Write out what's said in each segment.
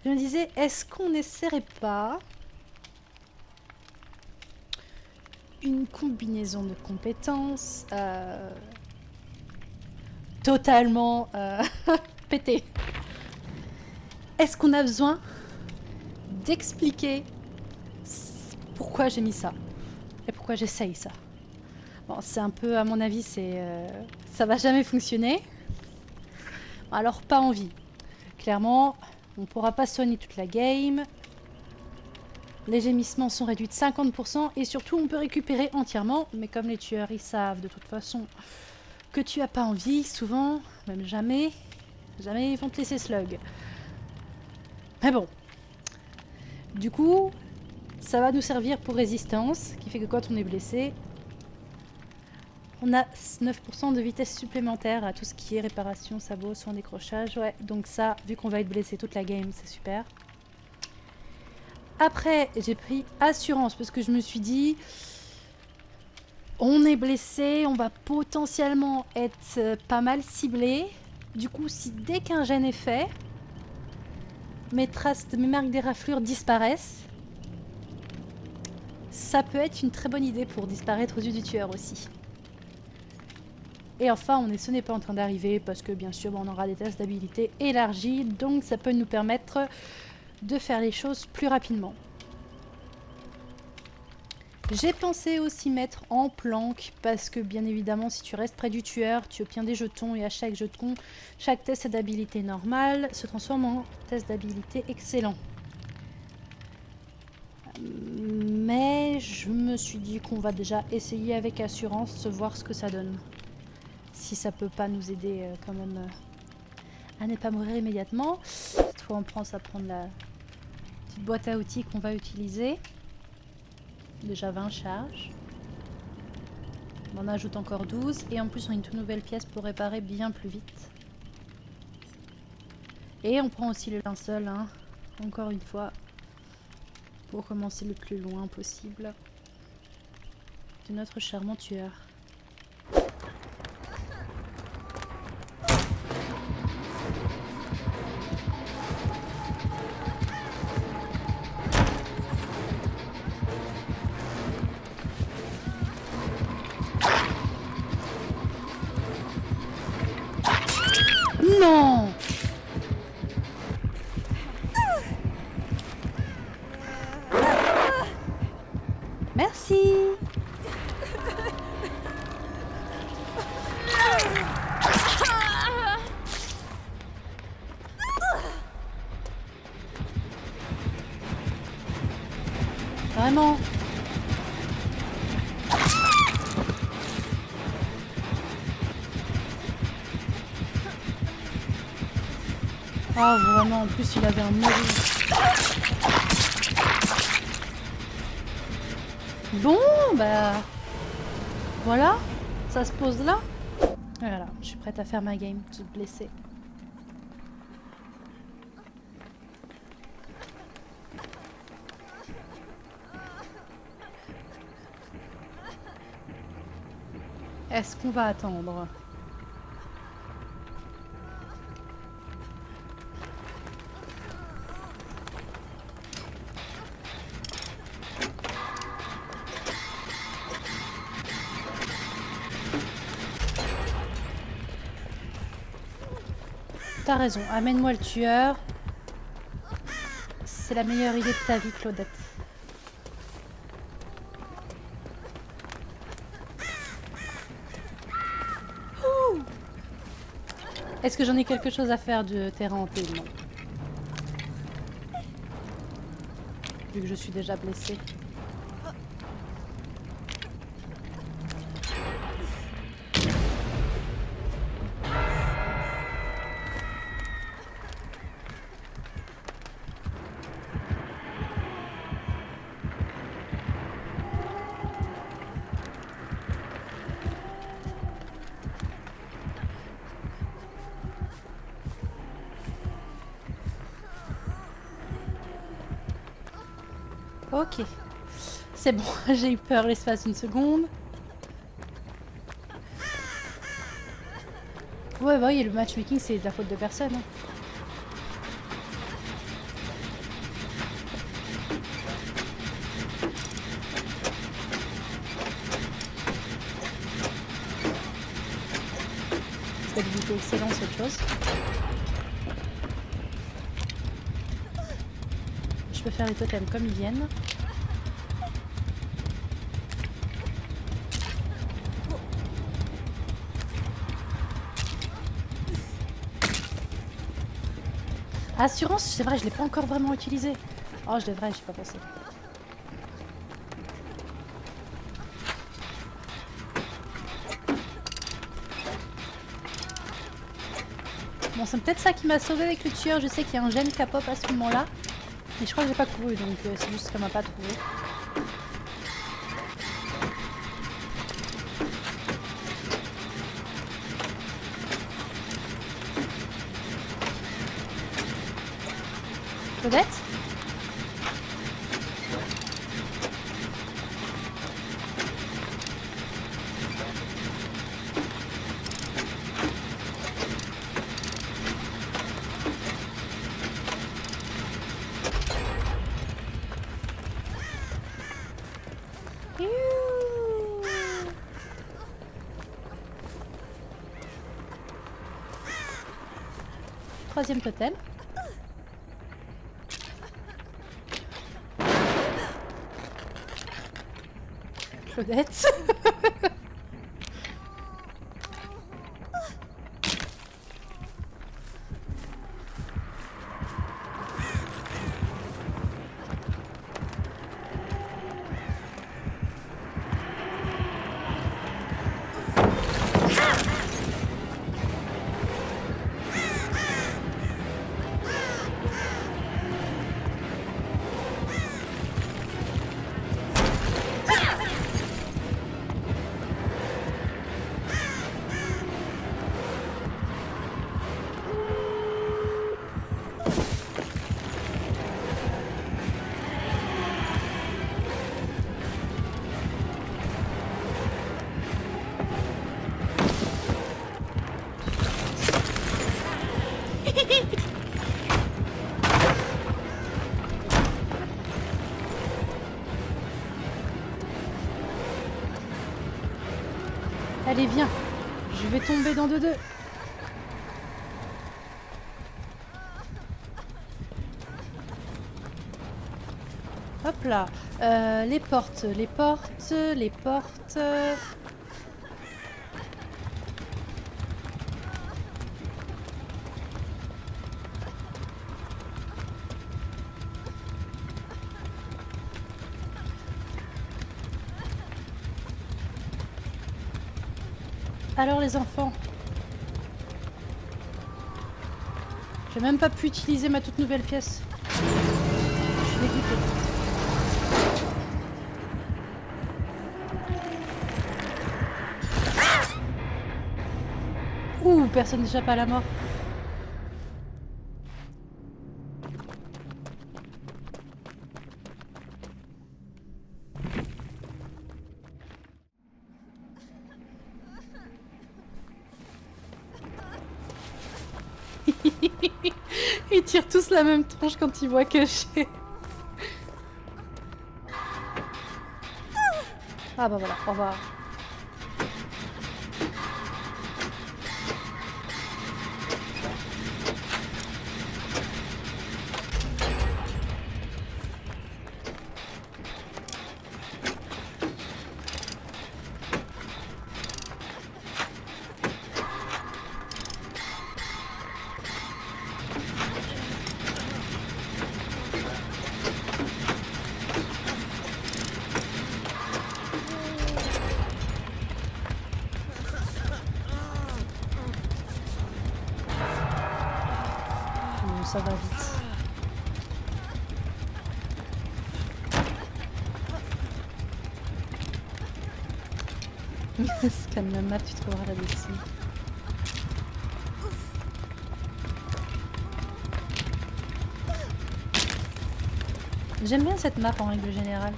Je me disais, est-ce qu'on n'essaierait pas une combinaison de compétences totalement pétée? Est-ce qu'on a besoin d'expliquer pourquoi j'ai mis ça et pourquoi j'essaye ça? Bon, c'est un peu, à mon avis, ça va jamais fonctionner. Alors, pas envie. Clairement, on pourra pas soigner toute la game. Les gémissements sont réduits de 50% et surtout, on peut récupérer entièrement. Mais comme les tueurs, ils savent de toute façon que tu as pas envie, souvent, même jamais, ils vont te laisser slug. Mais bon. Du coup, ça va nous servir pour résistance, qui fait que quand on est blessé, on a 9% de vitesse supplémentaire à tout ce qui est réparation, sabot, soin, décrochage. Ouais, donc ça, vu qu'on va être blessé toute la game, c'est super. Après, j'ai pris assurance parce que je me suis dit, on est blessé, on va potentiellement être pas mal ciblé. Du coup, si dès qu'un gène est fait, mes marques des raflures disparaissent, ça peut être une très bonne idée pour disparaître aux yeux du tueur aussi. Et enfin, ce n'est pas en train d'arriver parce que bien sûr, on aura des tests d'habilité élargis, donc ça peut nous permettre de faire les choses plus rapidement. J'ai pensé aussi mettre en planque parce que bien évidemment, si tu restes près du tueur, tu obtiens des jetons et à chaque jeton, chaque test d'habilité normal se transforme en test d'habilité excellent. Mais je me suis dit qu'on va déjà essayer avec assurance, voir ce que ça donne. Si ça peut pas nous aider quand même à ne pas mourir immédiatement. Cette fois on prend, ça prendre la petite boîte à outils qu'on va utiliser. Déjà 20 charges. On en ajoute encore 12 et en plus on a une toute nouvelle pièce pour réparer bien plus vite. Et on prend aussi le linceul, hein, encore une fois, pour commencer le plus loin possible de notre charmant tueur. Non! Merci! Vraiment! Ah vraiment, en plus il avait un mauvais. Bon, bah... Voilà, ça se pose là. Voilà, je suis prête à faire ma game, toute blessée. Est-ce qu'on va attendre? T'as raison, amène-moi le tueur. C'est la meilleure idée de ta vie, Claudette. Est-ce que j'en ai quelque chose à faire de terrain hanté? Non. Vu que je suis déjà blessée. Ok. C'est bon, j'ai eu peur l'espace d'une seconde. Ouais, bah oui, le matchmaking, c'est de la faute de personne. Hein. Stabilité excellente, c'est autre chose. Je peux faire les totems comme ils viennent. Assurance, c'est vrai, je l'ai pas encore vraiment utilisé. Oh, je devrais, j'ai pas pensé. Bon, c'est peut-être ça qui m'a sauvé avec le tueur. Je sais qu'il y a un gène qui a pop à ce moment-là. Mais je crois que j'ai pas couru, donc c'est juste qu'elle m'a pas trouvé. Claudette ? Troisième totem. Claudette. Allez, viens. Je vais tomber dans deux. Hop là. Les portes. Alors les enfants, j'ai même pas pu utiliser ma toute nouvelle pièce. Je suis dégoûtée. Ouh, personne n'échappe à la mort. Ils tirent tous la même tronche quand ils voient caché. Ah bah voilà, au revoir. Ça va vite. Scanne la map, tu trouveras la dessus. J'aime bien cette map en règle générale.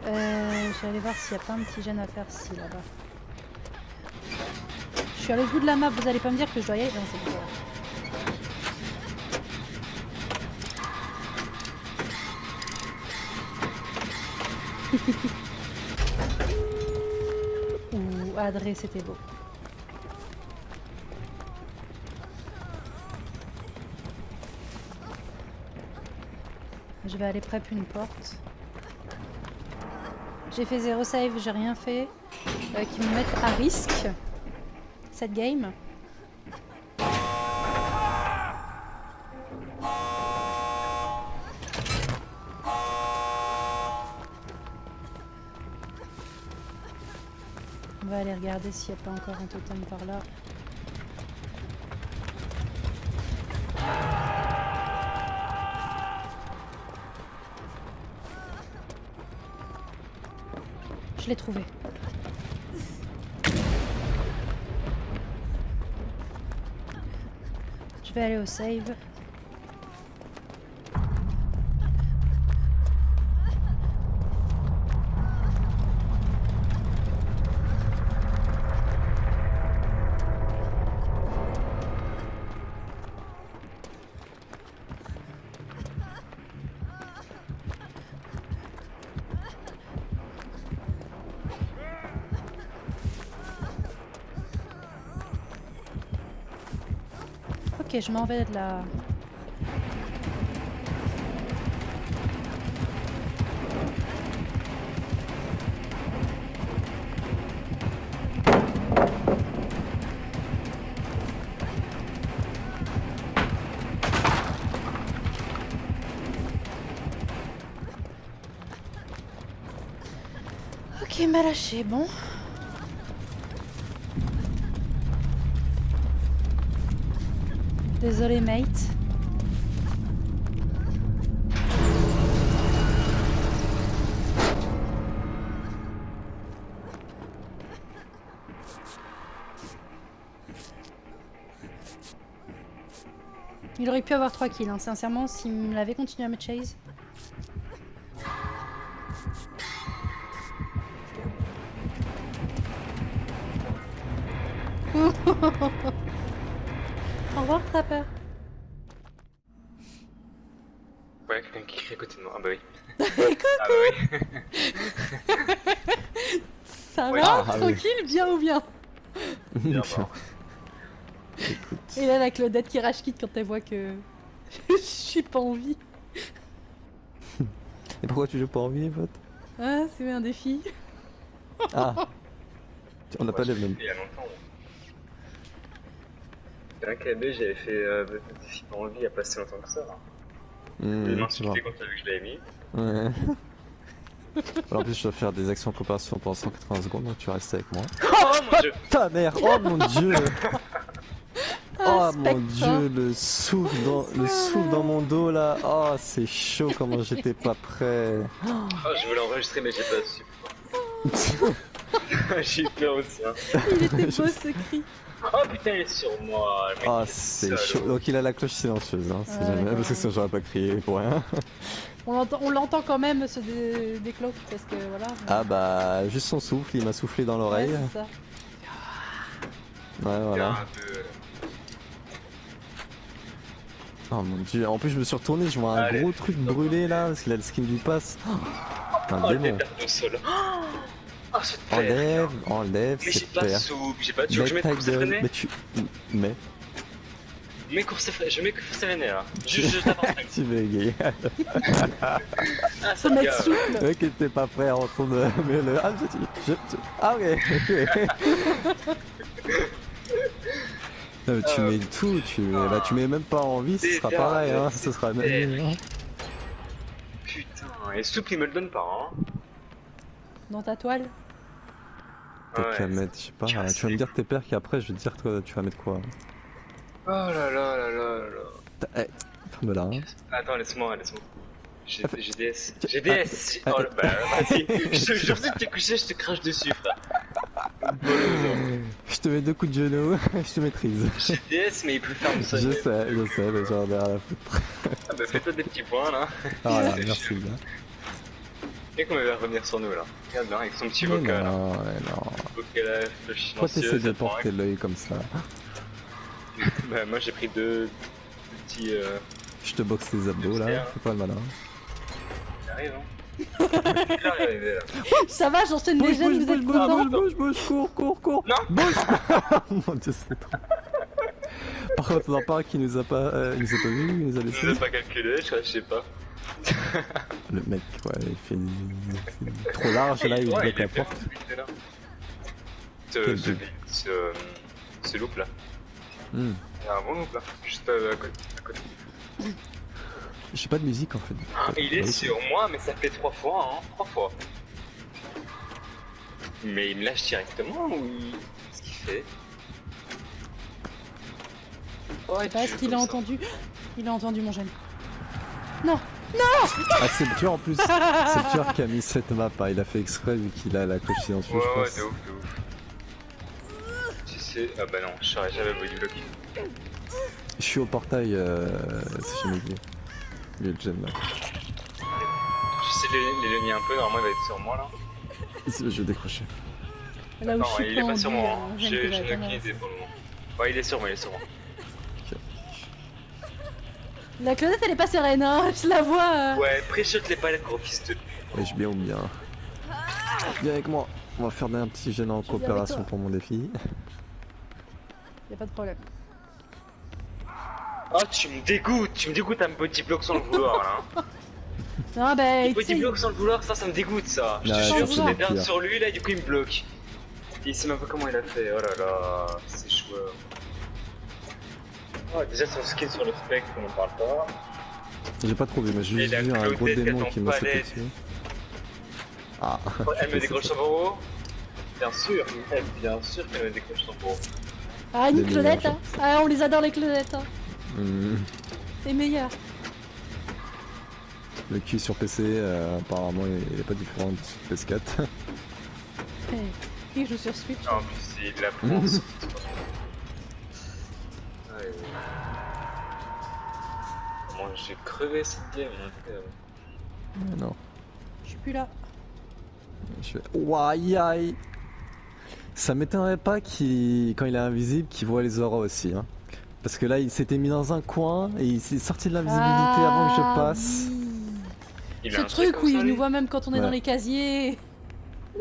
Je vais aller voir s'il n'y a pas un petit gène à faire ici, là-bas. Je suis à l'autre bout de la map, vous allez pas me dire que je dois y aller. Non, c'est bon. Adré, c'était beau. Je vais aller prep une porte. J'ai fait 0 save, j'ai rien fait qui me mette à risque cette game. On va aller regarder s'il n'y a pas encore un totem par là. Je l'ai trouvé. Je vais aller au save. Ok, je m'en vais de là. Ok, il m'a lâché, bon. Désolé, mate. Il aurait pu avoir 3 kills, hein. Sincèrement, s'il me l'avait continué à me chase. Au revoir, Trapper. Ouais, quelqu'un qui crie à côté de moi. Ah bah oui. Coucou. Ah bah oui. Ça Ouais. va? Ah, oui. Tranquille, bien ou bien? Bien, Tiens. bah. Écoute. Et là, la Claudette qui rage quitte quand elle voit que je suis pas en vie. Et pourquoi tu joues pas en vie, pote? Ah, c'est un défi. Ah. On n'a pas Moi, les j'ai mêmes. fait il y a longtemps. C'est un KB, j'avais fait défi pas envie il y a pas si longtemps que ça. Je m'en suis bon. fait quand t'as vu que je l'avais mis. Ouais. Alors, en plus, je dois faire des actions en coopération pendant 180 secondes, donc tu restes avec moi. Oh mon dieu! Ta mère! Oh mon dieu! Ah, Oh mon spectre. dieu, le souffle dans mon dos là. Oh, c'est chaud comment j'étais pas prêt. Oh, je voulais enregistrer, mais j'ai pas su. J'ai eu peur aussi, hein. Il était beau ce cri. Oh putain, il est sur moi. Le mec, Oh, il est c'est salaud. chaud. Donc, il a la cloche silencieuse, hein, si Ah, jamais. d'accord. Parce que sinon, j'aurais pas crié pour rien. On l'entend quand même se décloque parce que voilà. Ah bah, juste son souffle, il m'a soufflé dans Ouais, l'oreille. c'est ça. Ouais, voilà. Un peu. Oh mon dieu, en plus je me suis retourné, je vois un Allez. gros truc brûlé là, parce qu'il a le skin du pass. Oh, un Oh, le démon. pépère au sol. Oh, ce père. Enlève Mais j'ai cette pas de paire. soupe, j'ai pas de soupe. Je mets ta course à gueule, freiner. mais tu... Mais... Je mets course à freiner là. Je t'avance. tu bégayes. Ah, Ce ça mec me souffle. Le mec était pas prêt à retourner, mais le... Ah, ah ok. Non, mais tu mets tout, bah, tu mets même pas en vie, ce sera pareil, hein, ce sera même... hein. Putain, et soupe il me le donne pas, hein. Dans ta toile. T'as Ouais. qu'à mettre, je sais pas, tu vas me dire tes paires qu'après je vais te dire toi, tu vas mettre quoi. Oh là là là là là. Eh, ferme-la, hein. Attends, laisse-moi. J'ai DS. Tu- J'ai DS. Oh là, bah vas-y. Je te jure, si t'es couché, je te crache dessus, frère. Je te mets 2 coups de genou, je te maîtrise. J'ai DS, mais il peut faire ça. Je sais, mais j'en ai rien à foutre. Ah bah fais-toi des petits points là. Ah là, C'est merci chiant. là. Et qu'on va revenir sur nous là. Regarde là, avec son petit Mais vocal. Là. non, mais non. Vocal Pourquoi t'essaies de silencieux. porter l'œil comme ça? Bah moi j'ai pris deux petits... Je te boxe les abdos là, Mystère. fais pas le malin. Ça arrive hein. Il est arrivé là. Ça va, j'enchaîne les jeunes, vous êtes contents? bouge, cours. Non. Bouge. Mon dieu, c'est trop. Par contre, on en parle qui nous a pas, il nous a pas vu, il nous a Je laissé. ne pas calculé, je sais pas. Le mec, ouais, il fait trop large là, il Ouais, bloque il est la bien, porte. celui-là. Quel Ce loop là. Hmm. Il y a un bon loop là, juste à côté. J'ai pas de musique en fait. Et il est Ouais, sur moi, mais ça fait 3 fois, hein, 3 fois. Mais il me lâche directement ou il... Qu'est-ce qu'il fait? Oh, Je sais pas, est-ce qu'il a entendu? Il a entendu mon gène. Non! Ah, c'est le tueur en plus. C'est le tueur qui a mis cette map. Hein. Il a fait exprès vu qu'il a la cloche silencieuse, Ouais, je ouais, pense. de ouf. Si c'est... Ah bah non, je saurais jamais body block. Je suis au portail, si j'ai oublié. Le gem là. J'essaie de l'éloigner un peu, normalement il va être sur moi là. Je vais décrocher. Là où Non, je suis il est pas sur moi, hein. je J'ai viens de aucune idée pour le moment. Ouais, il est sur moi. La Claudette, elle est pas sereine, hein, je la vois. Ouais, pré-shot les palettes, gros fils de... Ouais, je bien ou bien. Viens avec moi. On va faire un petit jeune en viens avec coopération toi. pour mon défi. Y'a pas de problème. Oh, tu me dégoûtes à me body block sans le vouloir là. Non, bah, Il tu body sais, block sans le vouloir, ça me dégoûte ça. Je Ouais, te ça, jure, c'est je vais perdre pire. sur lui là, du coup il me bloque. Il sait même pas comment il a fait, oh là là, c'est chouette. Oh, déjà son skin sur le spectre, on en parle pas. J'ai pas trop vu, mais j'ai Et juste la vu un gros Claudette démon qui qui m'a sauté palette. dessus. Ah, Oh, elle me je décroche sais son bureau. Bien sûr qu'elle me décroche son bureau. Ah, une Des Claudette, meilleurs hein. Ah, on les adore les Claudettes, hein. Hmm. Les meilleurs. Le cul sur PC, apparemment, il est pas différent de PS4. Qui joue sur Switch? En plus, il la prend. Comment j'ai crevé cette game hein, Non, Je suis plus là. je fais. Ouaille aïe. Ça m'étonnerait pas qu'il, quand il est invisible, qu'il voit les auras aussi. Hein. Parce que là, il s'était mis dans un coin et il s'est sorti de l'invisibilité avant que je passe. Oui. Il a Ce un truc comme où ça, il lui nous voit même quand on est Ouais. dans les casiers.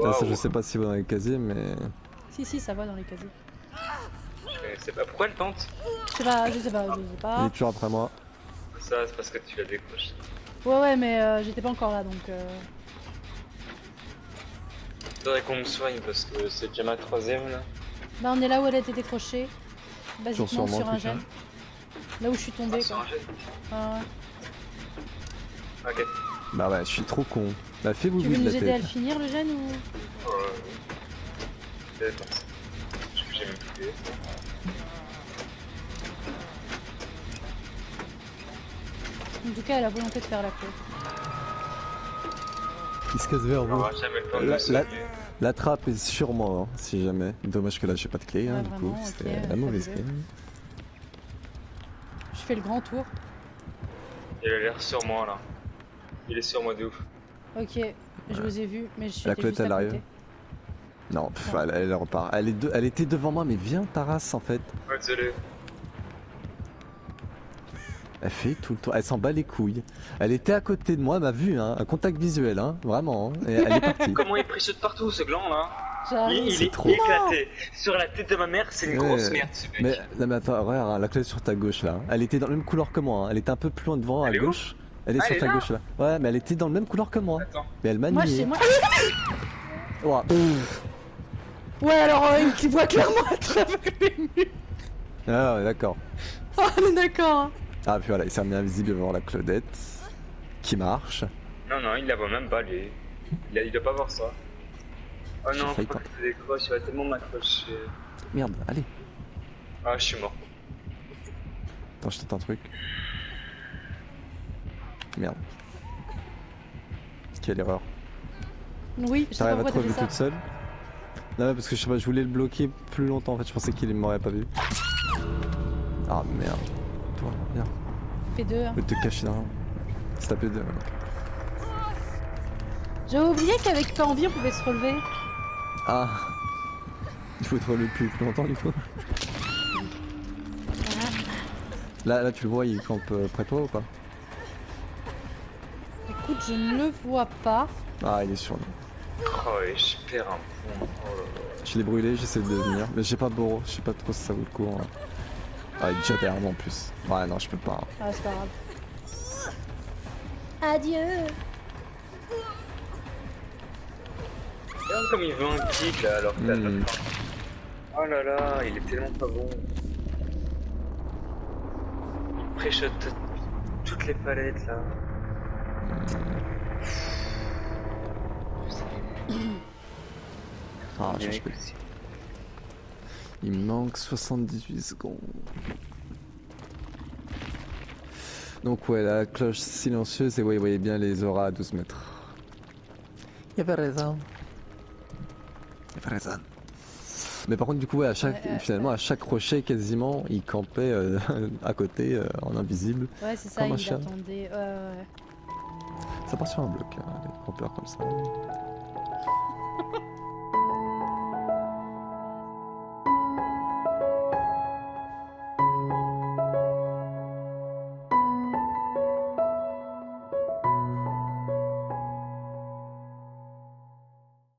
Ça, je Waouh. sais pas s'il va dans les casiers, mais. Si, ça va dans les casiers. Je sais pas pourquoi elle tente. Je sais pas. Il Ah. est toujours après moi. Ça, c'est parce que tu la décroches. Ouais, mais j'étais pas encore là donc. Faudrait qu'on me soigne parce que c'est déjà ma 3ème là. Là, on est là où elle a été décrochée. Basiquement sur moi, sur en un tout cas. gène. Là où je suis tombée Sur quoi. un jet. Ah, ouais. Ok. Bah ouais, je suis trop con. Bah fais-vous Tu vite veux la nous aider à tête. le finir le gène ou. Peut-être. Je sais que j'ai même plus fait. En tout cas, elle a volonté de faire la queue. Il se casse vers On vous. aura jamais le temps de La- le sauver. La trappe est sur moi, hein, si jamais. Dommage que là j'ai pas de clé, hein, Ouais, du coup. vraiment, C'était ok, la mauvaise fabuleux. game. Je fais le grand tour. Il a l'air sur moi là. Il est sur moi de ouf. Ok, je vous ai vu, mais je suis La juste Claudette, à elle côté. arrive. Non, elle repart. Elle était devant moi, mais viens Taras en fait. Ouais, désolé. Elle fait tout le tour. Elle s'en bat les couilles. Elle était à côté de moi, elle m'a vu, hein, un contact visuel, hein, vraiment. Hein, et elle est partie. Comment il pré-shot partout ce gland là? J'arrive. Il C'est est trop. éclaté. Sur la tête de ma mère, c'est une Ouais. grosse merde ce mec. Mais, non, mais attends, regarde, hein, la clé sur ta gauche là. Elle était dans le même couleur que moi, hein. Elle était un peu plus loin devant, à Elle est où? gauche. Elle est Ah, sur elle ta est là gauche là. Ouais, mais elle était dans le même couleur que moi. Attends. Mais elle m'a Moi, nié. chez moi. Ouah. Ouais, alors il voit clairement à travers les murs. Ah ouais, d'accord. Oh, on est d'accord. Hein. Ah puis voilà, il s'est remis invisible devant la Claudette. Qui marche. Non, non, il la voit même pas lui. Il doit pas voir ça. Oh J'ai non, failli pourquoi tu décroches? Il va tellement m'accrocher. Merde, allez. Ah, je suis mort. Attends, je tente un truc. Merde. Quelle erreur. Oui, je sais pas T'arrives à pourquoi te t'as fait relever ça. toute seule? Non, parce que je sais pas, je voulais le bloquer plus longtemps en fait, je pensais qu'il m'aurait pas vu. Ah merde. Toi, viens. Fais deux. Hein. Je vais te cacher derrière. Se taper de. J'avais oublié qu'avec pas envie on pouvait se relever. Ah. Il faut te relever plus longtemps du coup. Là tu le vois, il campe près de toi ou pas? écoute, je ne le vois pas. Ah, il est sur nous. Oh, et je perds un point. Oh là là. Je l'ai brûlé, j'essaie de venir. Mais j'ai pas Boro, je sais pas trop si ça vaut le coup. Hein. Ah, il est déjà derrière moi en plus. Ouais, non, je peux pas. Hein. Ah, c'est pas grave. Adieu. Regarde comme il veut un kick là alors que t'as Hmm. notre fin. Oh là là, il est tellement pas bon. Il pré-shot toutes les palettes là. Ah, Il est je peux. impossible. Il me manque 78 secondes. Donc ouais, la cloche silencieuse et ouais, vous voyez bien les auras à 12 mètres. Il y avait raison. Il y avait raison. Mais par contre du coup ouais, finalement à chaque rocher quasiment il campait à côté en invisible. Ouais, c'est ça, Comme un il chat. attendait. Ça part sur un bloc, hein, les campeurs comme ça.